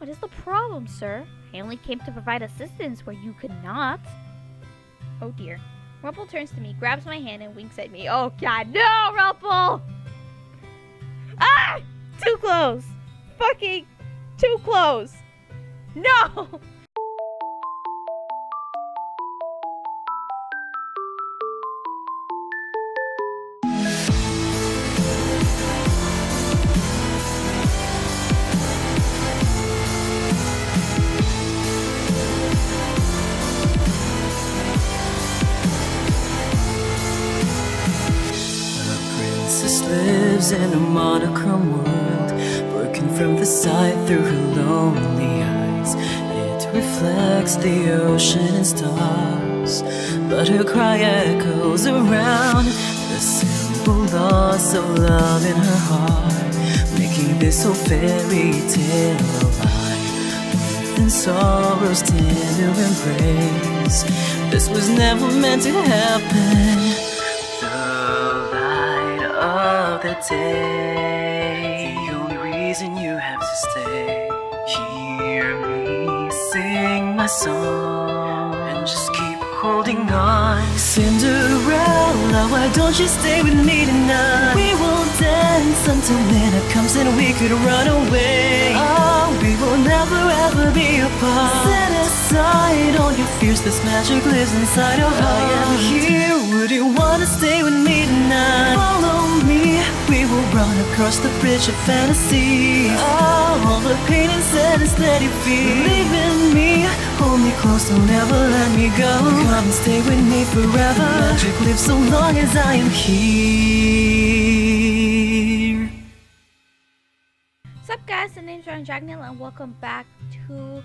What is the problem, sir? I only came to provide assistance where you could not. Oh dear. Rumple turns to me, grabs my hand, and winks at me. Oh god, no, Rumple! Ah! Too close! Fucking too close! No! Lives in a monochrome world, working from the side through her lonely eyes. It reflects the ocean and stars, but her cry echoes around the simple loss of love in her heart, making this whole fairy tale alive. Within sorrow's tender embrace, this was never meant to happen. Of the day, the only reason you have to stay. Hear me sing my song and just keep holding on. Cinderella, why don't you stay with me tonight? We will dance until midnight comes and we could run away. Oh, we will never ever be apart. Set aside all your fears, this magic lives inside your heart. I am here, would you wanna stay with me tonight? Follow me, we will run across the bridge of fantasy. Oh, all the pain and sadness that you feel, believe in me, hold me close, don't ever let me go. Come and stay with me forever. Magic lives so long as I am here. What's up, guys? My name's Angielle, and welcome back to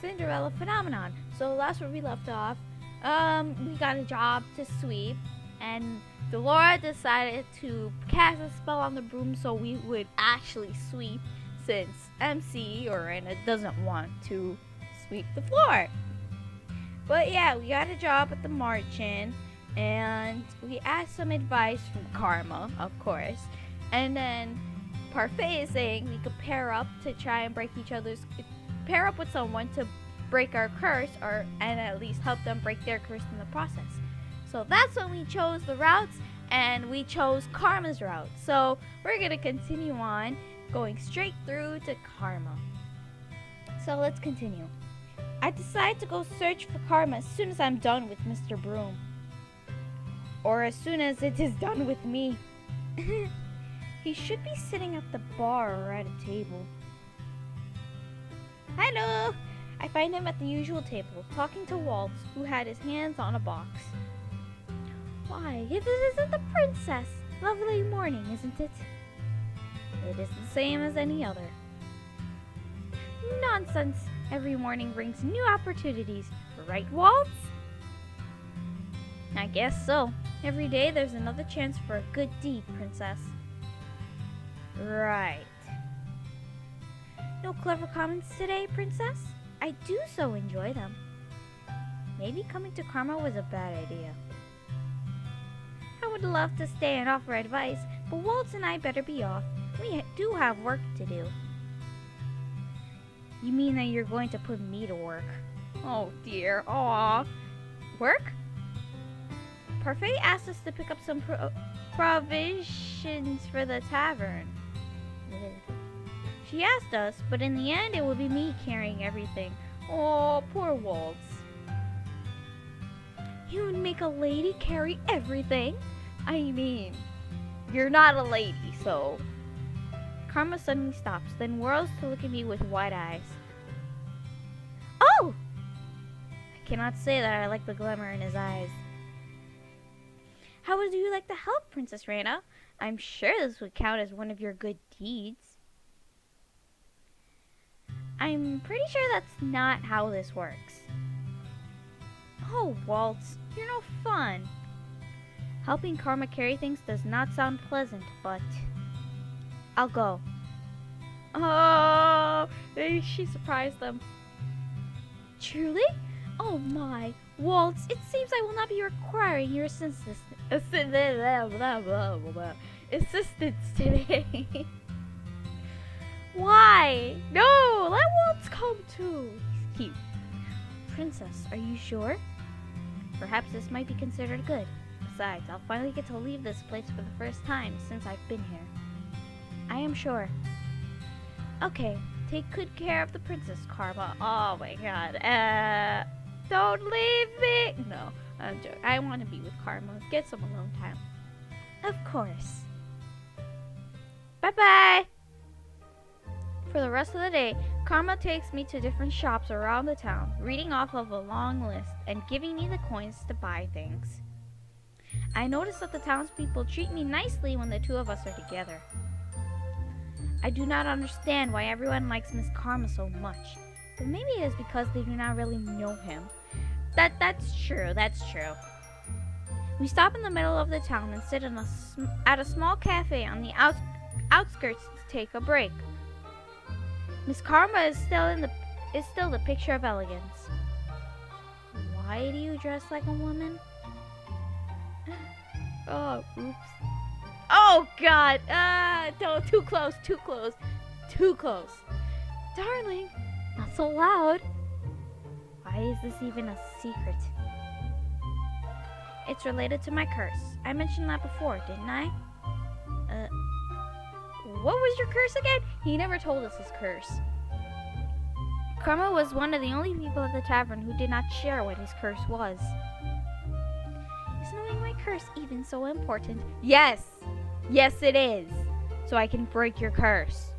Cinderella Phenomenon. So last where we left off, we got a job to sweep, and Delora decided to cast a spell on the broom so we would actually sweep, since MC or Anna doesn't want to sweep the floor. But yeah, we got a job at the March-In, and we asked some advice from Karma, of course, and then Parfait is saying we could pair up to try and pair up with someone to break our curse, and at least help them break their curse in the process. So that's when we chose the routes, and we chose Karma's route. So we're gonna continue on, going straight through to Karma. So let's continue. I decide to go search for Karma as soon as I'm done with Mr. Broom. Or as soon as it is done with me. He should be sitting at the bar or at a table. Hello! I find him at the usual table, talking to Waltz, who had his hands on a box. Why, if this isn't the princess! Lovely morning, isn't it? It is the same as any other. Nonsense! Every morning brings new opportunities, right, Waltz? I guess so. Every day there's another chance for a good deed, princess. Right. No clever comments today, princess? I do so enjoy them. Maybe coming to Karma was a bad idea. I would love to stay and offer advice, but Waltz and I better be off. We do have work to do. You mean that you're going to put me to work? Oh dear, aw. Work? Parfait asked us to pick up some provisions for the tavern. She asked us, but in the end it would be me carrying everything. Oh, poor Waltz. You would make a lady carry everything? I mean, you're not a lady, so... Karma suddenly stops, then whirls to look at me with wide eyes. Oh! I cannot say that I like the glimmer in his eyes. How would you like to help, Princess Reina? I'm sure this would count as one of your good deeds. I'm pretty sure that's not how this works. Oh, Waltz, you're no fun. Helping Karma carry things does not sound pleasant, but... I'll go. Oh, she surprised them. Truly? Oh my, Waltz, it seems I will not be requiring your assistance today. Why? No, let Waltz home to. He's cute. Princess, are you sure? Perhaps this might be considered good. Besides, I'll finally get to leave this place for the first time since I've been here. I am sure. Okay, take good care of the princess, Karma. Oh my god. Don't leave me! No, I'm joking. I want to be with Karma. Get some alone time. Of course. Bye-bye! For the rest of the day, Karma takes me to different shops around the town, reading off of a long list and giving me the coins to buy things. I notice that the townspeople treat me nicely when the two of us are together. I do not understand why everyone likes Miss Karma so much, but maybe it is because they do not really know him. That's true. We stop in the middle of the town and sit at a small cafe on the outskirts to take a break. Miss Karma is still the picture of elegance. Why do you dress like a woman? Oh, oops. Oh god! Don't, too close. Darling, not so loud. Why is this even a secret? It's related to my curse. I mentioned that before, didn't I? What was your curse again? He never told us his curse. Karma was one of the only people at the tavern who did not share what his curse was. Is knowing my curse even so important? Yes! Yes, it is. So I can break your curse.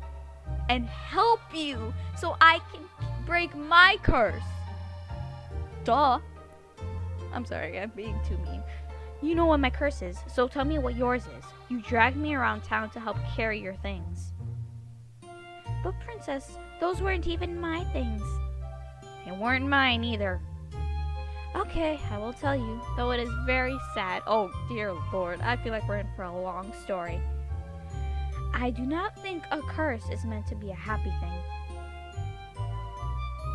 And help you so I can break my curse. Duh. I'm sorry, I'm being too mean. You know what my curse is, so tell me what yours is. You dragged me around town to help carry your things. But Princess, those weren't even my things. They weren't mine either. Okay, I will tell you, though it is very sad. Oh, dear Lord, I feel like we're in for a long story. I do not think a curse is meant to be a happy thing.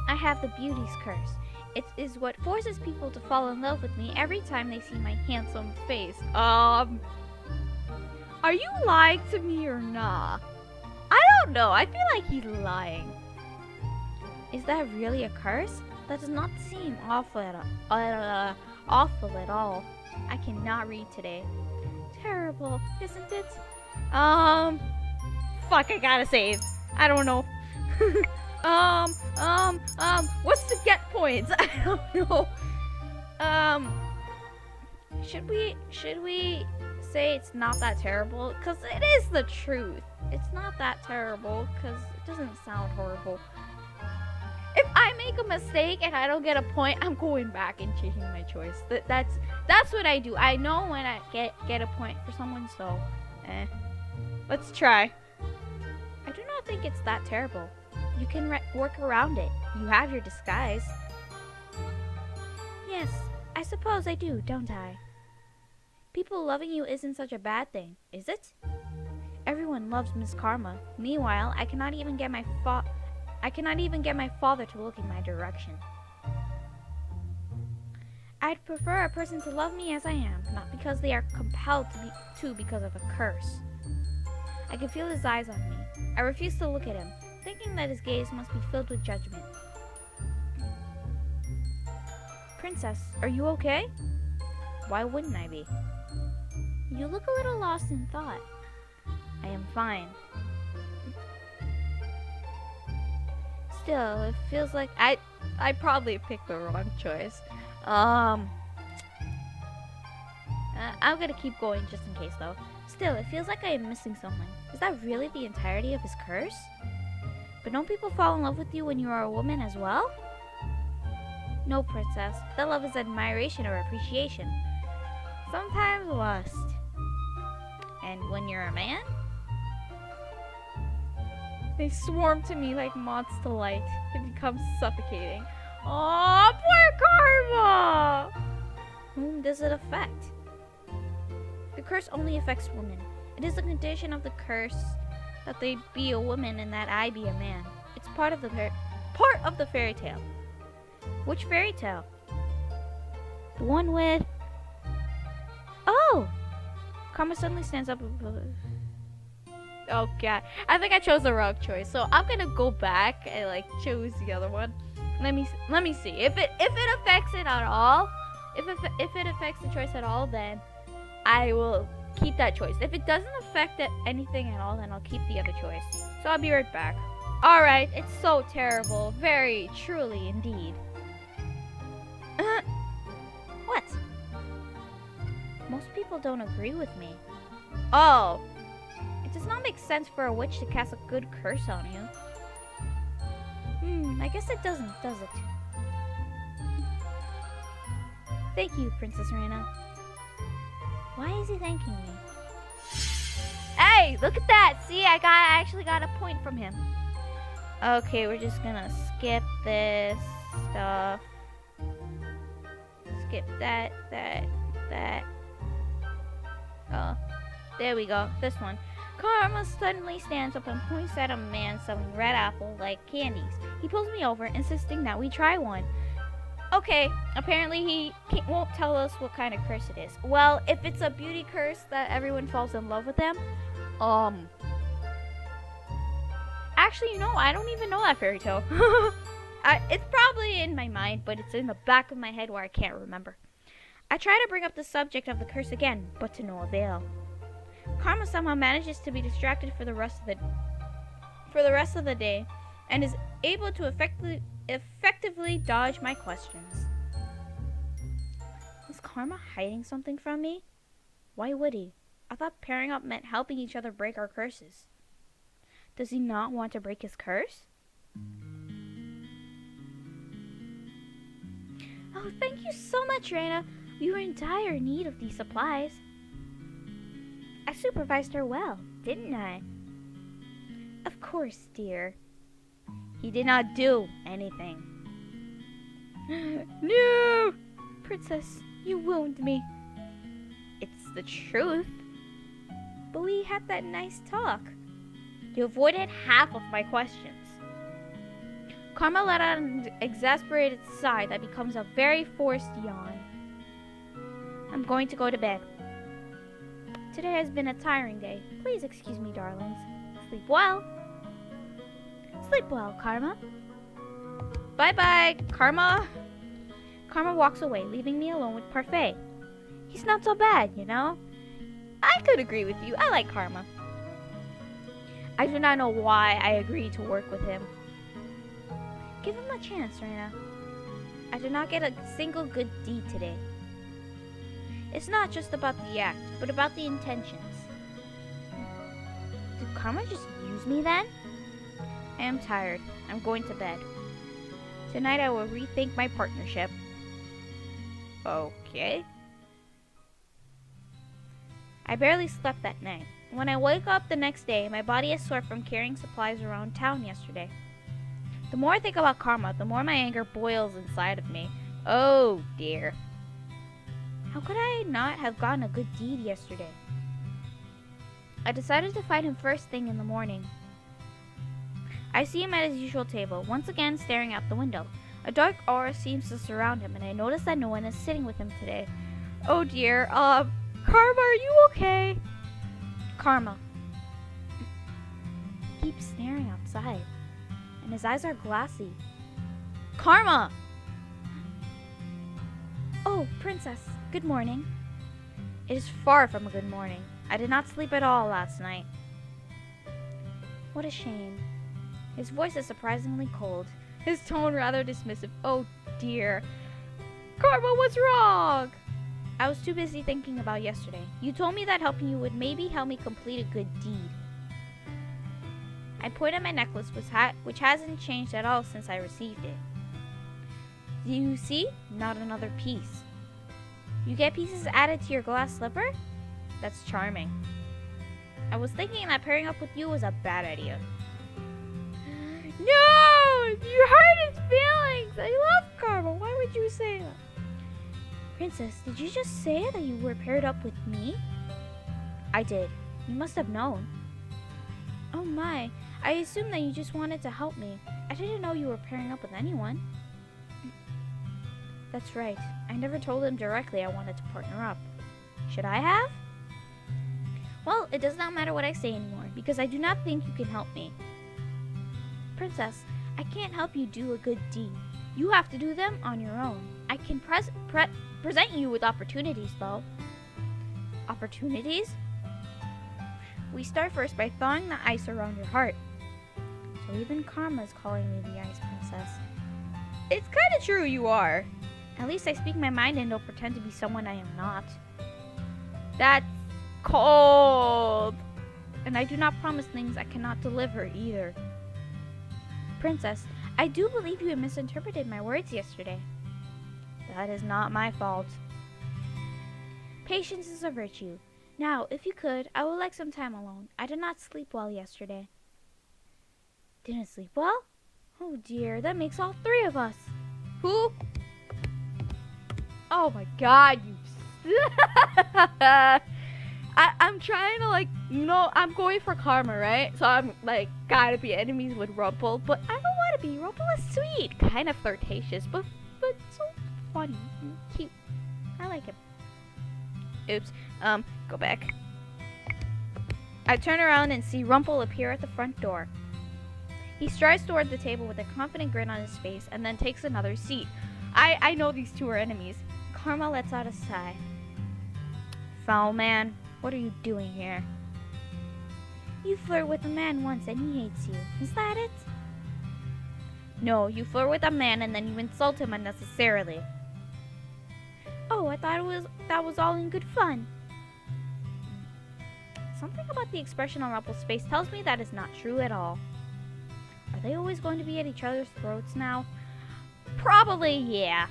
I have the beauty's curse. It is what forces people to fall in love with me every time they see my handsome face. Are you lying to me or not? I don't know. I feel like he's lying. Is that really a curse? That does not seem awful at all. I cannot read today. Terrible, isn't it? Fuck, I gotta save. I don't know. What's the get points? I don't know. Should we say it's not that terrible? Because it is the truth. It's not that terrible because it doesn't sound horrible. If I make a mistake and I don't get a point, I'm going back and changing my choice. That's what I do. I know when I get a point for someone, so let's try. I do not think it's that terrible. You can work around it. You have your disguise. Yes, I suppose I do, don't I? People loving you isn't such a bad thing, is it? Everyone loves Miss Karma. Meanwhile, I cannot even get my father to look in my direction. I'd prefer a person to love me as I am, not because they are compelled to because of a curse. I can feel his eyes on me. I refuse to look at him, thinking that his gaze must be filled with judgment. Princess, are you okay? Why wouldn't I be? You look a little lost in thought. I am fine. Still, it feels like I probably picked the wrong choice. I'm gonna keep going just in case though. Still, it feels like I am missing something. Is that really the entirety of his curse? But don't people fall in love with you when you are a woman as well? No, Princess. That love is admiration or appreciation. Sometimes lust. And when you're a man? They swarm to me like moths to light. It becomes suffocating. Aw, poor Karma! Whom does it affect? The curse only affects women. It is the condition of the curse that they be a woman and that I be a man. It's part of the fairy tale. Which fairy tale? The one with... Oh! Karma suddenly stands up. Oh god, I think I chose the wrong choice. So I'm gonna go back and like choose the other one. Let me see if it affects it at all. If it affects the choice at all, then I will keep that choice. If it doesn't affect anything at all, then I'll keep the other choice. So I'll be right back. All right, it's so terrible, very truly indeed. What? Most people don't agree with me. Oh. It does not make sense for a witch to cast a good curse on you. I guess it doesn't, does it? Thank you, Princess Reina. Why is he thanking me? Hey, look at that! See, I actually got a point from him. Okay, we're just gonna skip this stuff. Skip that. Oh, there we go. This one. Karma suddenly stands up and points at a man selling red apple like candies. He pulls me over, insisting that we try one. Okay, apparently he won't tell us what kind of curse it is. Well, if it's a beauty curse that everyone falls in love with them, actually, you know, I don't even know that fairy tale. It's probably in my mind, but it's in the back of my head where I can't remember. I try to bring up the subject of the curse again, but to no avail. Karma somehow manages to be distracted for the rest of the day, and is able to effectively dodge my questions. Is Karma hiding something from me? Why would he? I thought pairing up meant helping each other break our curses. Does he not want to break his curse? Oh, thank you so much, Reina. We were in dire need of these supplies. I supervised her well, didn't I? Of course, dear. He did not do anything. No! Princess, you wound me. It's the truth. But we had that nice talk. You avoided half of my questions. Karma let out an exasperated sigh that becomes a very forced yawn. I'm going to go to bed. Today has been a tiring day. Please excuse me, darlings. Sleep well. Sleep well, Karma. Bye-bye, Karma. Karma walks away, leaving me alone with Parfait. He's not so bad, you know? I could agree with you. I like Karma. I do not know why I agreed to work with him. Give him a chance, Reina. I did not get a single good deed today. It's not just about the act, but about the intentions. Did Karma just use me then? I am tired. I'm going to bed. Tonight I will rethink my partnership. Okay. I barely slept that night. When I wake up the next day, my body is sore from carrying supplies around town yesterday. The more I think about Karma, the more my anger boils inside of me. Oh dear. How could I not have gotten a good deed yesterday? I decided to fight him first thing in the morning. I see him at his usual table, once again staring out the window. A dark aura seems to surround him, and I notice that no one is sitting with him today. Oh dear, Karma, are you okay? Karma. He keeps staring outside, and his eyes are glassy. Karma! Oh, Princess, good morning. It is far from a good morning. I did not sleep at all last night. What a shame. His voice is surprisingly cold, his tone rather dismissive. Oh dear. Karma, what's wrong? I was too busy thinking about yesterday. You told me that helping you would maybe help me complete a good deed. I point at my necklace, which hasn't changed at all since I received it. Do you see? Not another piece. You get pieces added to your glass slipper? That's charming. I was thinking that pairing up with you was a bad idea. No! You hurt his feelings! I love Karma. Why would you say that? Princess, did you just say that you were paired up with me? I did. You must have known. Oh my. I assumed that you just wanted to help me. I didn't know you were pairing up with anyone. That's right. I never told him directly I wanted to partner up. Should I have? Well, it does not matter what I say anymore. because I do not think you can help me. Princess, I can't help you do a good deed. You have to do them on your own. I can present you with opportunities, though. Opportunities? We start first by thawing the ice around your heart. So even Karma is calling me the Ice Princess. It's kind of true you are. At least I speak my mind and don't pretend to be someone I am not. That's cold. And I do not promise things I cannot deliver either. Princess, I do believe you misinterpreted my words yesterday. That is not my fault. Patience is a virtue. Now, if you could, I would like some time alone. I did not sleep well yesterday. Didn't sleep well? Oh dear, that makes all three of us. Who? Oh my god, you... I'm trying to, like, I'm going for Karma, right? So I'm, like, gotta be enemies with Rumple, but I don't want to be. Rumple is sweet, kind of flirtatious, but so funny and cute. I like him. Oops. Go back. I turn around and see Rumple appear at the front door. He strides toward the table with a confident grin on his face and then takes another seat. I know these two are enemies. Karma lets out a sigh. Foul man, what are you doing here? You flirt with a man once and he hates you. Is that it? No, you flirt with a man and then you insult him unnecessarily. Oh, I thought that was all in good fun. Something about the expression on Rumple's face tells me that is not true at all. Are they always going to be at each other's throats now? Probably, yeah.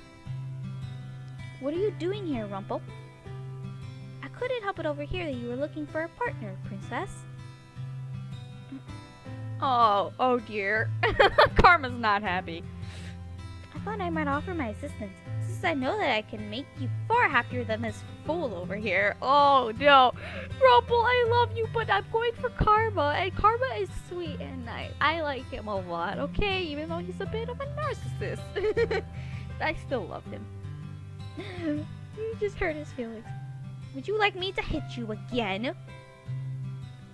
What are you doing here, Rumple? I couldn't help but overhear that you were looking for a partner, Princess. Oh dear. Karma's not happy. I thought I might offer my assistance, since I know that I can make you far happier than this fool over here. Oh no. Rumple, I love you, but I'm going for Karma, and Karma is sweet and nice. I like him a lot, okay? Even though he's a bit of a narcissist. I still love him. You just hurt his feelings. Would you like me to hit you again?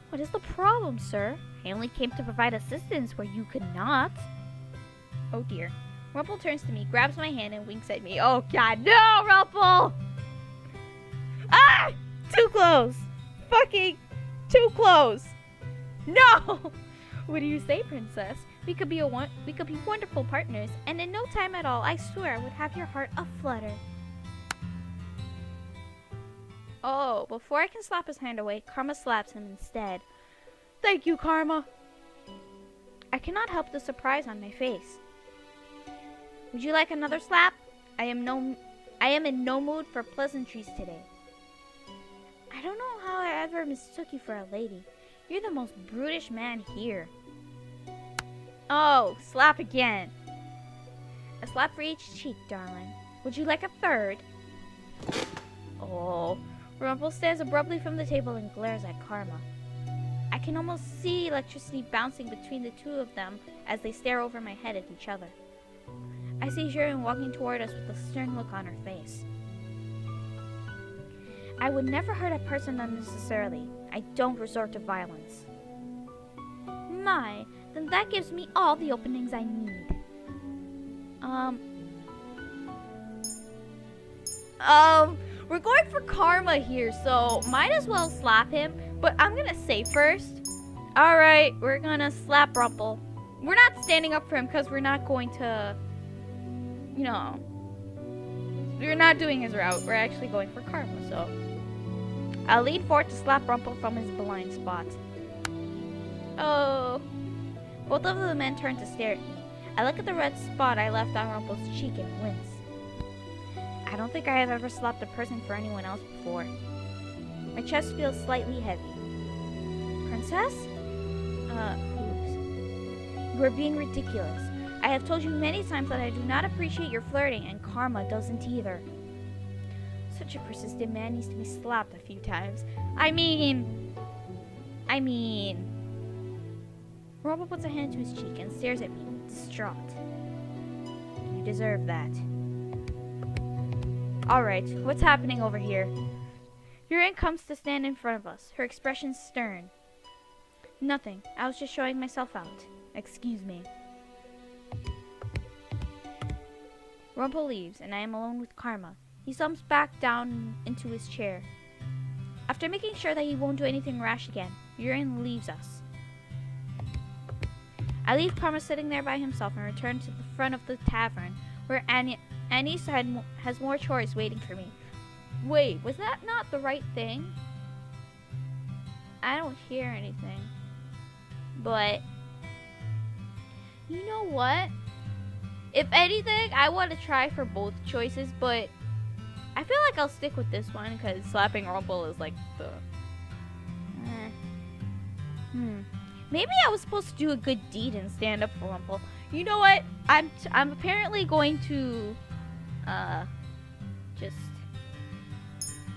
What is the problem, sir? I only came to provide assistance where you could not. Oh dear. Rumple turns to me, grabs my hand, and winks at me. Oh god, no, Rumple! Ah! Too close! Fucking too close! No! What do you say, Princess? We could be wonderful partners, and in no time at all, I swear I would have your heart aflutter. Oh, before I can slap his hand away, Karma slaps him instead. Thank you, Karma! I cannot help the surprise on my face. Would you like another slap? I am in no mood for pleasantries today. I don't know how I ever mistook you for a lady. You're the most brutish man here. Oh, slap again. A slap for each cheek, darling. Would you like a third? Oh. Rumple stands abruptly from the table and glares at Karma. I can almost see electricity bouncing between the two of them as they stare over my head at each other. I see Jiren walking toward us with a stern look on her face. I would never hurt a person unnecessarily. I don't resort to violence. My, then that gives me all the openings I need. We're going for Karma here, so might as well slap him, but I'm gonna say first. Alright, we're gonna slap Rumple. We're not standing up for him because we're not going to, we're not doing his route. We're actually going for Karma, so I'll lean forward to slap Rumple from his blind spot. Oh. Both of the men turn to stare at me. I look at the red spot I left on Rumple's cheek and wince. I don't think I have ever slapped a person for anyone else before. My chest feels slightly heavy. Princess? Oops. You are being ridiculous. I have told you many times that I do not appreciate your flirting, and Karma doesn't either. Such a persistent man needs to be slapped a few times. I mean... Rumple puts a hand to his cheek and stares at me, distraught. You deserve that. Alright, what's happening over here? Yurin comes to stand in front of us, her expression stern. Nothing. I was just showing myself out. Excuse me. Rumple leaves, and I am alone with Karma. He slumps back down into his chair. After making sure that he won't do anything rash again, Urin leaves us. I leave Karma sitting there by himself and return to the front of the tavern, where Anise has more chores waiting for me. Wait, was that not the right thing? I don't hear anything. But, you know what? If anything, I want to try for both choices, but I feel like I'll stick with this one because slapping Rumple is like the... Maybe I was supposed to do a good deed and stand up for Rumple. You know what? I'm apparently going to just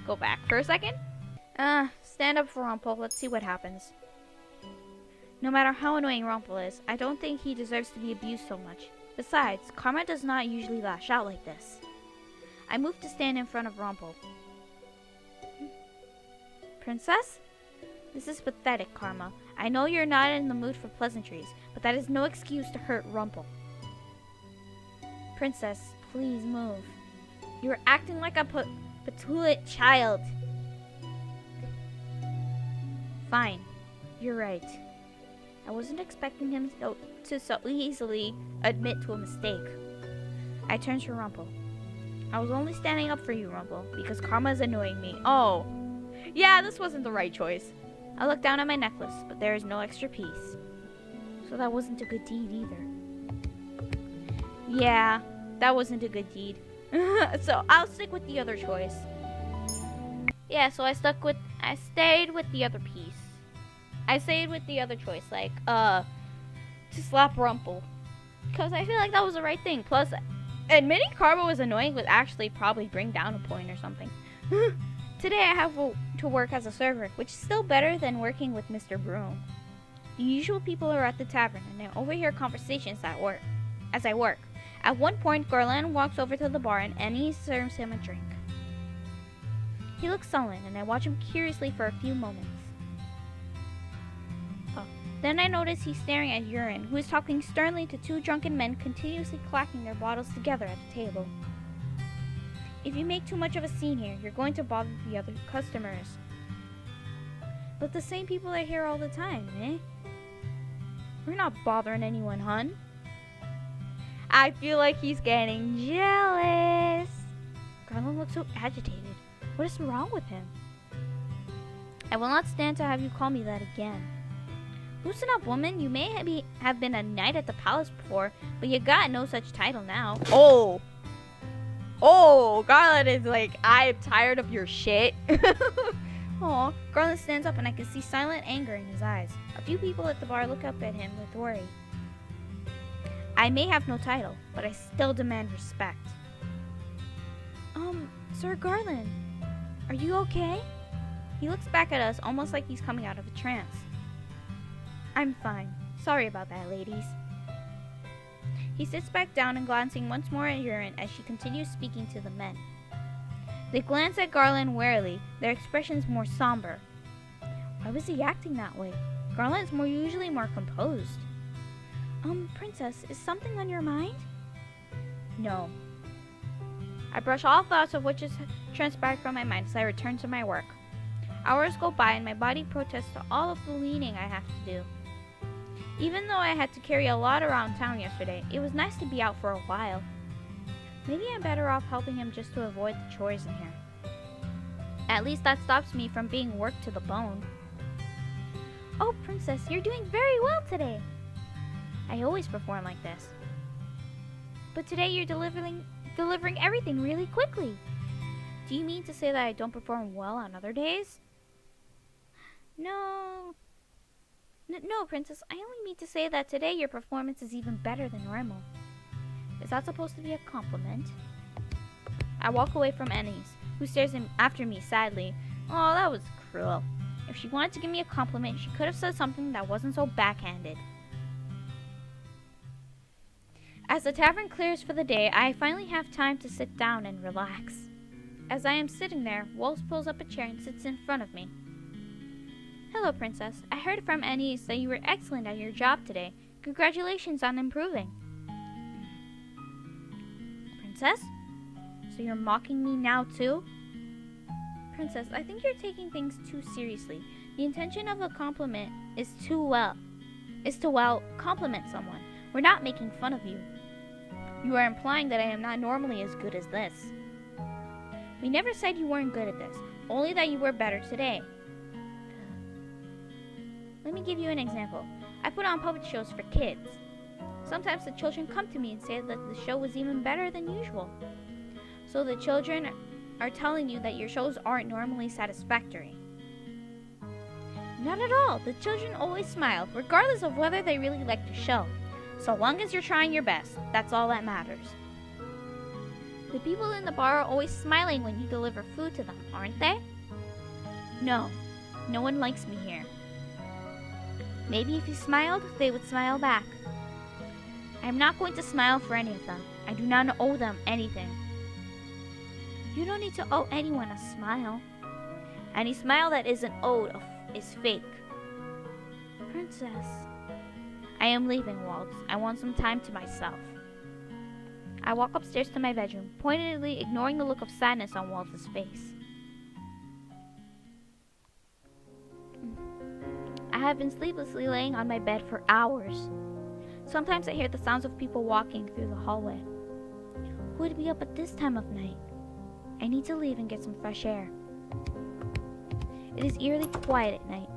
go back for a second. Stand up for Rumple. Let's see what happens. No matter how annoying Rumple is, I don't think he deserves to be abused so much. Besides, Karma does not usually lash out like this. I move to stand in front of Rumple. Princess? This is pathetic, Karma. I know you're not in the mood for pleasantries, but that is no excuse to hurt Rumple. Princess, please move. You're acting like a petulant child. Fine. You're right. I wasn't expecting him to so easily admit to a mistake. I turned to Rumple. I was only standing up for you, Rumple, because Karma is annoying me. Oh. Yeah, this wasn't the right choice. I looked down at my necklace, but there is no extra piece. So that wasn't a good deed either. Yeah, that wasn't a good deed. So I'll stick with the other choice. Yeah, so I stayed with the other piece. I stayed with the other choice, like, to slap Rumple. Because I feel like that was the right thing. Plus, admitting Karma was annoying would actually probably bring down a point or something. Today I have to work as a server, which is still better than working with Mr. Broom. The usual people are at the tavern, and I overhear conversations as I work. At one point, Garland walks over to the bar and Annie serves him a drink. He looks sullen, and I watch him curiously for a few moments. Then I notice he's staring at Urin, who is talking sternly to two drunken men continuously clacking their bottles together at the table. If you make too much of a scene here, you're going to bother the other customers. But the same people are here all the time, eh? We're not bothering anyone, hun. I feel like he's getting jealous. Garland looks so agitated. What is wrong with him? I will not stand to have you call me that again. Loosen up, woman. You may have been a knight at the palace before, but you got no such title now. Oh, Garland is like, I am tired of your shit. Aw, Garland stands up and I can see silent anger in his eyes. A few people at the bar look up at him with worry. I may have no title, but I still demand respect. Sir Garland, are you okay? He looks back at us almost like he's coming out of a trance. I'm fine. Sorry about that, ladies. He sits back down and glancing once more at Urin as she continues speaking to the men. They glance at Garland warily, their expressions more somber. Why was he acting that way? Garland's usually more composed. Princess, is something on your mind? No. I brush all thoughts of what just transpired from my mind as I return to my work. Hours go by and my body protests to all of the leaning I have to do. Even though I had to carry a lot around town yesterday, it was nice to be out for a while. Maybe I'm better off helping him just to avoid the chores in here. At least that stops me from being worked to the bone. Oh, Princess, you're doing very well today. I always perform like this. But today you're delivering everything really quickly. Do you mean to say that I don't perform well on other days? No, Princess, I only mean to say that today your performance is even better than normal. Is that supposed to be a compliment? I walk away from Annie's, who stares after me sadly. Oh, that was cruel. If she wanted to give me a compliment, she could have said something that wasn't so backhanded. As the tavern clears for the day, I finally have time to sit down and relax. As I am sitting there, Wolf pulls up a chair and sits in front of me. Hello, Princess. I heard from Anise that you were excellent at your job today. Congratulations on improving. Princess? So you're mocking me now, too? Princess, I think you're taking things too seriously. The intention of a compliment is to compliment someone. We're not making fun of you. You are implying that I am not normally as good as this. We never said you weren't good at this, only that you were better today. Let me give you an example. I put on puppet shows for kids. Sometimes the children come to me and say that the show was even better than usual. So the children are telling you that your shows aren't normally satisfactory. Not at all. The children always smile, regardless of whether they really like the show. So long as you're trying your best, that's all that matters. The people in the bar are always smiling when you deliver food to them, aren't they? No. No one likes me here. Maybe if you smiled, they would smile back. I am not going to smile for any of them. I do not owe them anything. You don't need to owe anyone a smile. Any smile that isn't owed is fake. Princess. I am leaving, Waltz. I want some time to myself. I walk upstairs to my bedroom, pointedly ignoring the look of sadness on Waltz's face. I have been sleeplessly laying on my bed for hours. Sometimes I hear the sounds of people walking through the hallway. Who would be up at this time of night? I need to leave and get some fresh air. It is eerily quiet at night.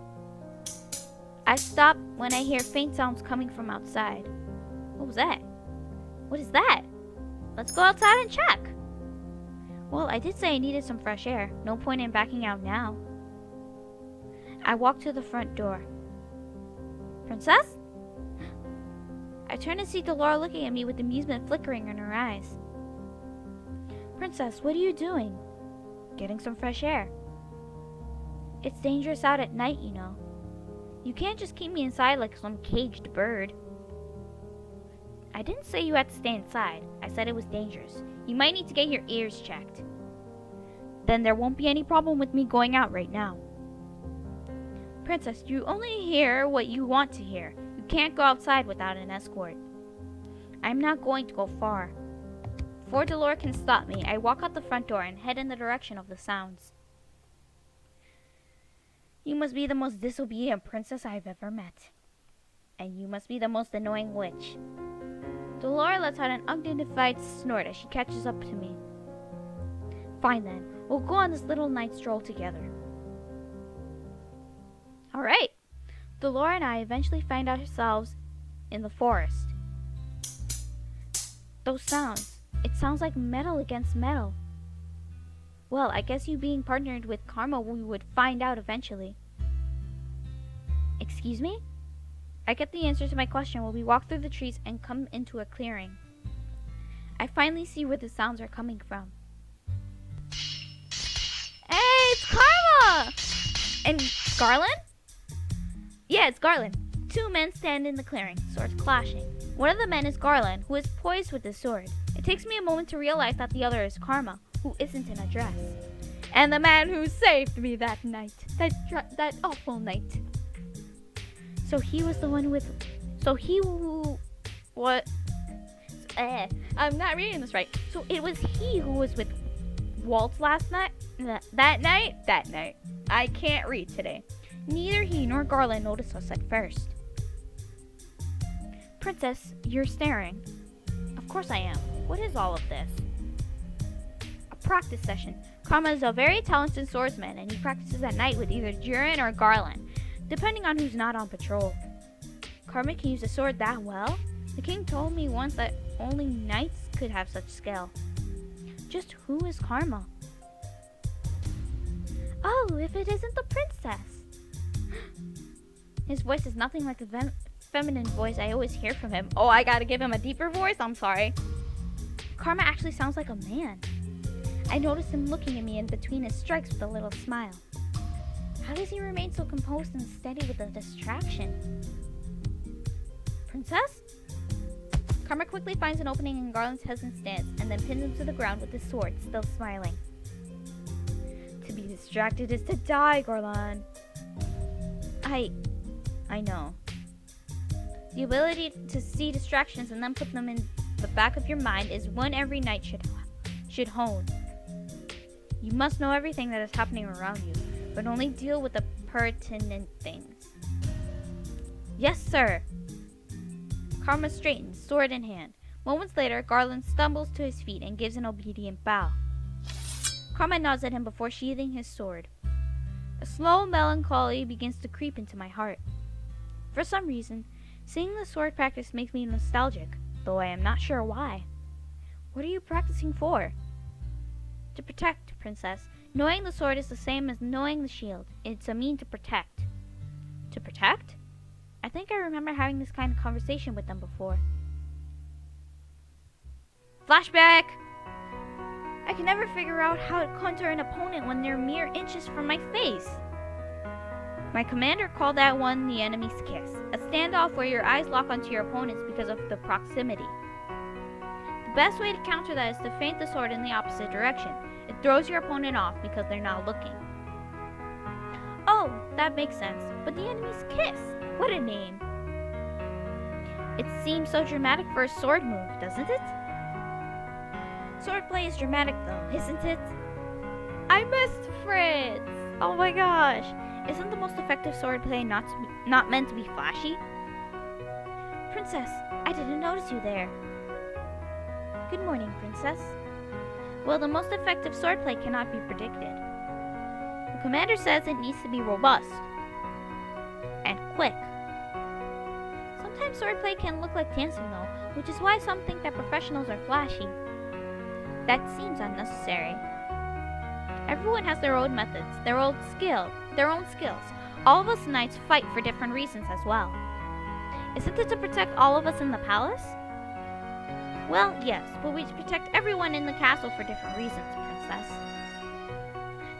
I stop when I hear faint sounds coming from outside. What was that? What is that? Let's go outside and check. Well, I did say I needed some fresh air. No point in backing out now. I walk to the front door. Princess? I turn to see Delora looking at me with amusement flickering in her eyes. Princess, what are you doing? Getting some fresh air. It's dangerous out at night, you know. You can't just keep me inside like some caged bird. I didn't say you had to stay inside. I said it was dangerous. You might need to get your ears checked. Then there won't be any problem with me going out right now. Princess, you only hear what you want to hear. You can't go outside without an escort. I'm not going to go far. Before Delora can stop me, I walk out the front door and head in the direction of the sounds. You must be the most disobedient princess I've ever met. And you must be the most annoying witch. Delora lets out an undignified snort as she catches up to me. Fine then, we'll go on this little night stroll together. Alright. Delora and I eventually find ourselves in the forest. Those sounds. It sounds like metal against metal. Well, I guess you being partnered with Karma, we would find out eventually. Excuse me? I get the answer to my question while we walk through the trees and come into a clearing. I finally see where the sounds are coming from. Hey, it's Karma! And Garland? Yeah, it's Garland. Two men stand in the clearing, swords clashing. One of the men is Garland, who is poised with his sword. It takes me a moment to realize that the other is Karma, who isn't in a dress. And the man who saved me that night. That awful night. So he was the one with... So he who... What? I'm not reading this right. So it was he who was with Waltz last night? That night? I can't read today. Neither he nor Garland noticed us at first. Princess, you're staring. Of course I am. What is all of this? A practice session. Karma is a very talented swordsman, and he practices at night with either Jiren or Garland, depending on who's not on patrol. Karma can use a sword that well? The king told me once that only knights could have such skill. Just who is Karma? Oh, if it isn't the princess! His voice is nothing like the feminine voice I always hear from him. Oh, I gotta give him a deeper voice? I'm sorry. Karma actually sounds like a man. I noticed him looking at me in between his strikes with a little smile. How does he remain so composed and steady with a distraction? Princess? Karma quickly finds an opening in Garland's husband's stance and then pins him to the ground with his sword, still smiling. To be distracted is to die, Garland. I know. The ability to see distractions and then put them in the back of your mind is one every knight should hone. You must know everything that is happening around you, but only deal with the pertinent things. Yes, sir. Karma straightens, sword in hand. Moments later, Garland stumbles to his feet and gives an obedient bow. Karma nods at him before sheathing his sword. A slow melancholy begins to creep into my heart. For some reason, seeing the sword practice makes me nostalgic, though I am not sure why. What are you practicing for? To protect, Princess. Knowing the sword is the same as knowing the shield. It's a mean to protect. To protect? I think I remember having this kind of conversation with them before. Flashback! I can never figure out how to counter an opponent when they're mere inches from my face. My commander called that one the enemy's kiss, a standoff where your eyes lock onto your opponents because of the proximity. The best way to counter that is to feint the sword in the opposite direction. It throws your opponent off because they're not looking. Oh, that makes sense. But the enemy's kiss? What a name. It seems so dramatic for a sword move, doesn't it? Swordplay is dramatic though, isn't it? I missed Fritz! Oh my gosh! Isn't the most effective swordplay not meant to be flashy? Princess, I didn't notice you there. Good morning, Princess. Well, the most effective swordplay cannot be predicted. The commander says it needs to be robust and quick. Sometimes swordplay can look like dancing though, which is why some think that professionals are flashy. That seems unnecessary. Everyone has their own methods, their own skills. All of us knights fight for different reasons as well. Isn't it to protect all of us in the palace? Well, yes, but we protect everyone in the castle for different reasons, Princess.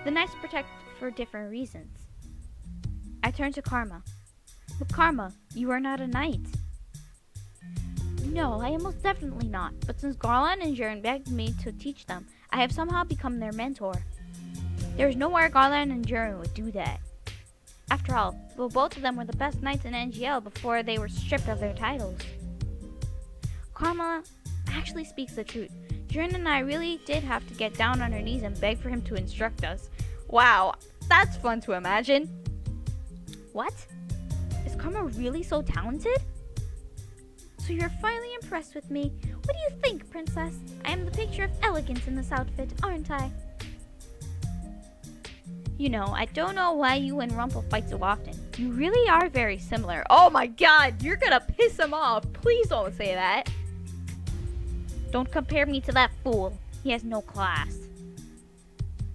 The knights protect for different reasons. I turn to Karma. But Karma, you are not a knight. No, I am most definitely not, but since Garland and Jern begged me to teach them, I have somehow become their mentor. There is nowhere Garland and Jern would do that. After all, well, both of them were the best knights in Angielle before they were stripped of their titles. Karma actually speaks the truth. Jern and I really did have to get down on our knees and beg for him to instruct us. Wow, that's fun to imagine. What? Is Karma really so talented? So you're finally impressed with me. What do you think, Princess? I am the picture of elegance in this outfit, aren't I? You know, I don't know why you and Rumple fight so often. You really are very similar. Oh my god, you're gonna piss him off. Please don't say that. Don't compare me to that fool. He has no class.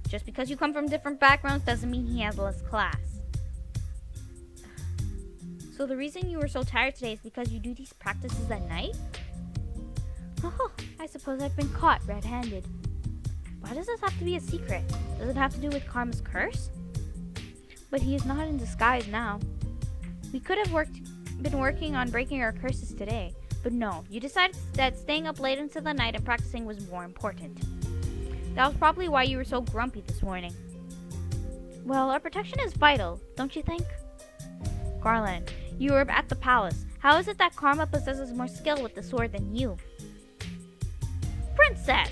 Just because you come from different backgrounds doesn't mean he has less class. So the reason you were so tired today is because you do these practices at night? Oh, I suppose I've been caught red-handed. Why does this have to be a secret? Does it have to do with Karma's curse? But he is not in disguise now. We could have been working on breaking our curses today, but no, you decided that staying up late into the night and practicing was more important. That was probably why you were so grumpy this morning. Well, our protection is vital, don't you think? Garland, you were at the palace. How is it that Karma possesses more skill with the sword than you? Princess!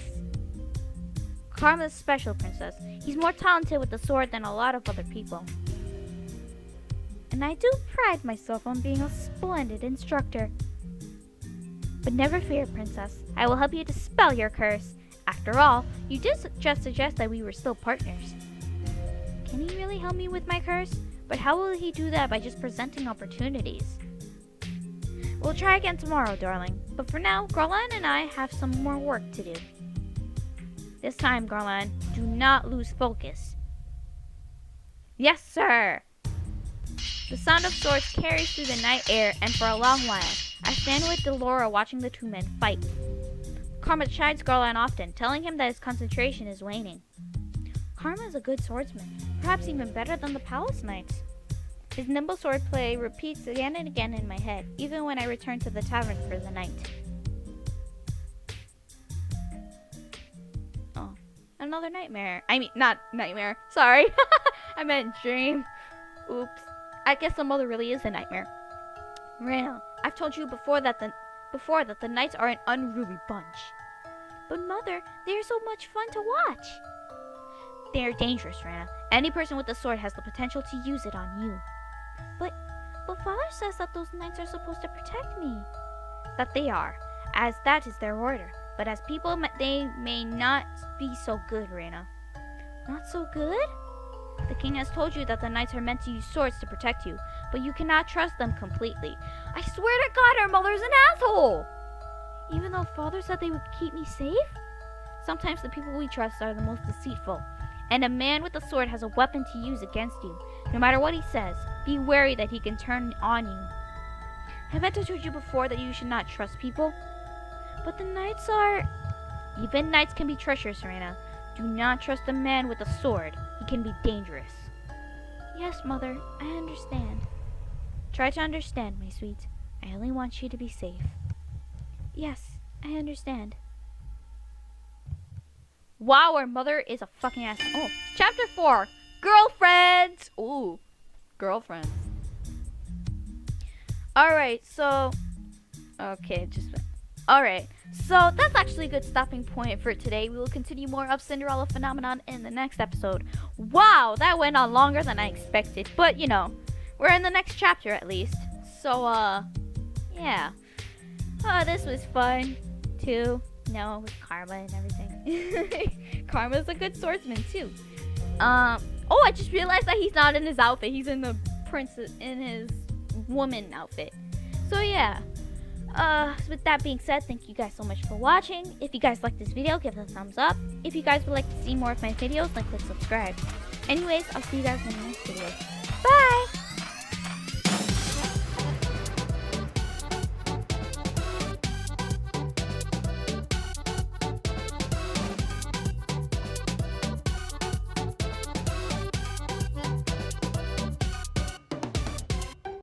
Karma's special, Princess. He's more talented with the sword than a lot of other people. And I do pride myself on being a splendid instructor. But never fear, Princess. I will help you dispel your curse. After all, you did just suggest that we were still partners. Can he really help me with my curse? But how will he do that by just presenting opportunities? We'll try again tomorrow, darling. But for now, Garland and I have some more work to do. This time, Garland, do not lose focus. Yes, sir! The sound of swords carries through the night air, and for a long while, I stand with Delora watching the two men fight. Karma chides Garland often, telling him that his concentration is waning. Karma is a good swordsman, perhaps even better than the palace knights. His nimble swordplay repeats again and again in my head, even when I return to the tavern for the night. Oh, another nightmare. I mean, not nightmare. Sorry. I meant dream. Oops. I guess the mother really is a nightmare. Rana, I've told you before that the knights are an unruly bunch. But mother, they are so much fun to watch. They are dangerous, Rana. Any person with a sword has the potential to use it on you. But father says that those knights are supposed to protect me. That they are, as that is their order. But as people, they may not be so good, Rana. Not so good? The king has told you that the knights are meant to use swords to protect you, but you cannot trust them completely. I swear to God, our mother's an asshole! Even though father said they would keep me safe? Sometimes the people we trust are the most deceitful, and a man with a sword has a weapon to use against you. No matter what he says, be wary that he can turn on you. Have I told you before that you should not trust people? But the knights are... Even knights can be treacherous, Rana. Do not trust a man with a sword. He can be dangerous. Yes, mother, I understand. Try to understand, my sweet. I only want you to be safe. Yes, I understand. Wow, our mother is a fucking ass. Oh, chapter 4. Girlfriends! Ooh, girlfriends. Alright, so... Okay, Alright, so that's actually a good stopping point for today. We will continue more of Cinderella Phenomenon in the next episode. Wow, that went on longer than I expected. But, you know, we're in the next chapter at least. So, yeah. This was fun, too. No, with Karma and everything. Karma's a good swordsman, too. Oh, I just realized that he's not in his outfit. He's in his woman outfit. So, yeah. With that being said, thank you guys so much for watching. If you guys like this video, give it a thumbs up. If you guys would like to see more of my videos, then click subscribe. Anyways, I'll see you guys in the next video. Bye!